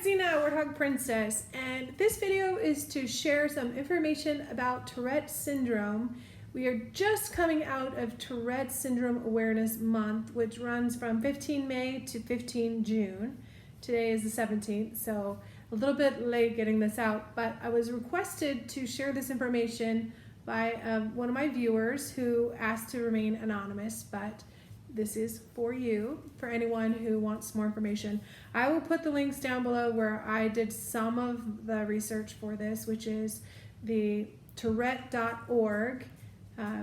it's Zena, Warthog Princess, and this video is to share some information about Tourette Syndrome. We are just coming out of Tourette Syndrome Awareness Month, which runs from 15 May to 15 June. Today is the 17th, so a little bit late getting this out, but I was requested to share this information by one of my viewers who asked to remain anonymous, but this is for you, for anyone who wants more information. I will put the links down below where I did some of the research for this, which is the Tourette.org,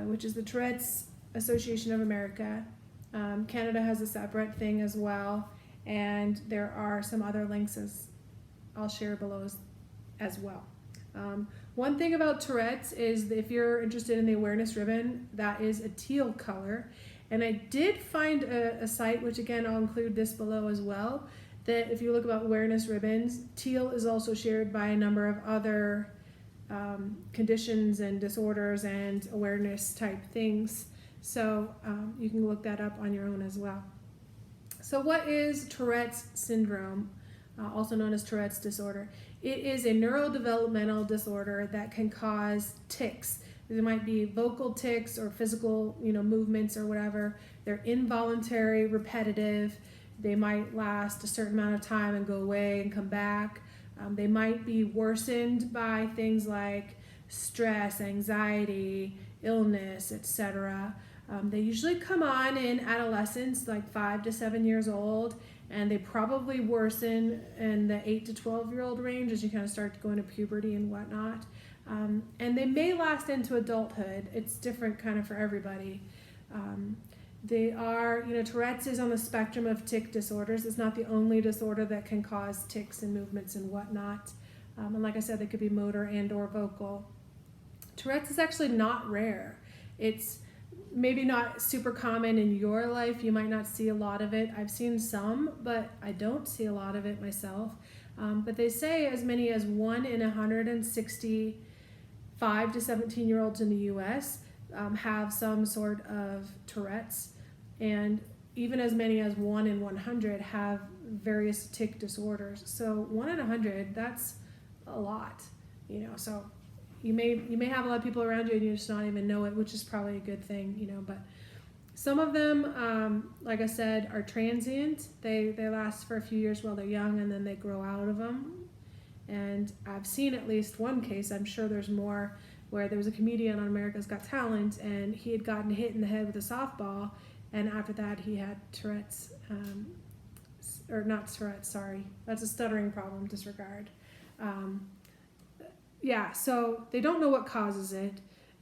which is the Tourettes Association of America. Canada has a separate thing as well, and there are some other links as I'll share below as well. One thing about Tourette's is that if you're interested in the awareness ribbon, that is a teal color. And I did find a site, which again, I'll include this below as well, that if you look about awareness ribbons, teal is also shared by a number of other conditions and disorders and awareness type things. So you can look that up on your own as well. So what is Tourette's syndrome, also known as Tourette's disorder? It is a neurodevelopmental disorder that can cause tics. There might be vocal tics or physical, movements or whatever. They're involuntary, repetitive. They might last a certain amount of time and go away and come back. They might be worsened by things like stress, anxiety, illness, etc. They usually come on in adolescence, like 5 to 7 years old, and they probably worsen in the 8 to 12-year-old range as you kind of start going to puberty and whatnot. And they may last into adulthood. It's different kind of for everybody. They are, Tourette's is on the spectrum of tic disorders. It's not the only disorder that can cause tics and movements and whatnot. And like I said, they could be motor and or vocal. Tourette's is actually not rare. It's maybe not super common in your life. You might not see a lot of it. I've seen some, but I don't see a lot of it myself. But they say as many as 1 in 160 5 to 17-year-olds in the U.S. Have some sort of Tourette's, and even as many as 1 in 100 have various tic disorders. So 1 in 100, that's a lot, So you may have a lot of people around you and you just not even know it, which is probably a good thing, But some of them, like I said, are transient. They last for a few years while they're young, and then they grow out of them. And I've seen at least one case, I'm sure there's more, where there was a comedian on America's Got Talent, and he had gotten hit in the head with a softball, and after that he had Tourette's, or not Tourette's, sorry, that's a stuttering problem, disregard. Yeah, so they don't know what causes it.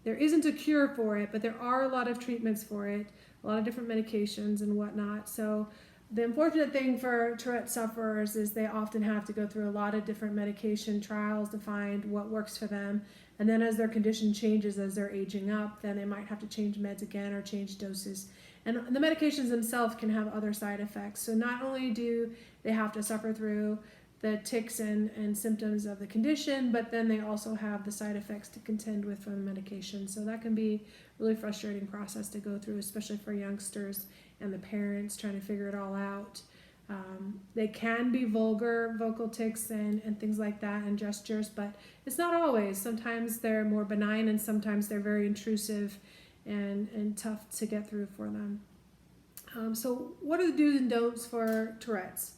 There isn't a cure for it, but there are a lot of treatments for it, a lot of different medications and whatnot. So the unfortunate thing for Tourette sufferers is they often have to go through a lot of different medication trials to find what works for them. And then as their condition changes, as they're aging up, then they might have to change meds again or change doses. And the medications themselves can have other side effects. So not only do they have to suffer through the tics and symptoms of the condition, but then they also have the side effects to contend with from the medication. So that can be a really frustrating process to go through, especially for youngsters and the parents trying to figure it all out. They can be vulgar vocal tics and things like that and gestures, but it's not always. Sometimes they're more benign and sometimes they're very intrusive and tough to get through for them. So what are the do's and don'ts for Tourette's?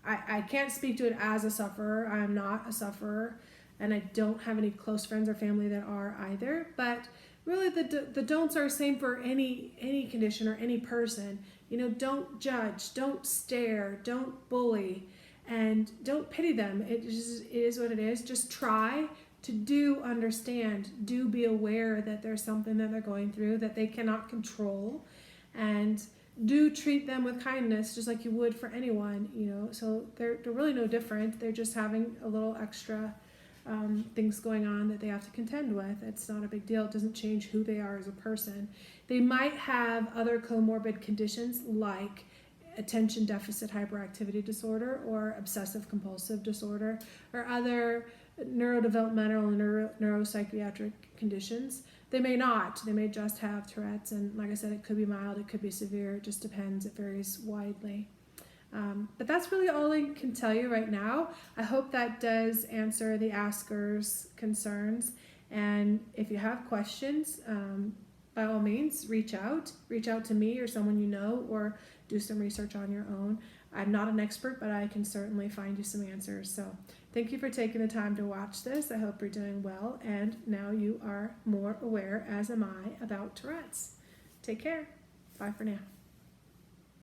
I can't speak to it as a sufferer. I'm not a sufferer, and I don't have any close friends or family that are either. But really, the don'ts are the same for any condition or any person. Don't judge, don't stare, don't bully, and don't pity them. It is what it is. Just try to understand, be aware that there's something that they're going through that they cannot control, and do treat them with kindness just like you would for anyone, so they're really no different. They're just having a little extra things going on that they have to contend with. It's not a big deal. It doesn't change who they are as a person. They might have other comorbid conditions like attention deficit hyperactivity disorder or obsessive compulsive disorder or other neurodevelopmental and neuropsychiatric conditions. They may not. They may just have Tourette's, and like I said, it could be mild, it could be severe. It just depends. It varies widely. But that's really all I can tell you right now. I hope that does answer the asker's concerns. And if you have questions, by all means, reach out to me or someone you know, or do some research on your own. I'm not an expert, but I can certainly find you some answers. So thank you for taking the time to watch this. I hope you're doing well, and now you are more aware, as am I, about Tourette's. Take care. Bye for now.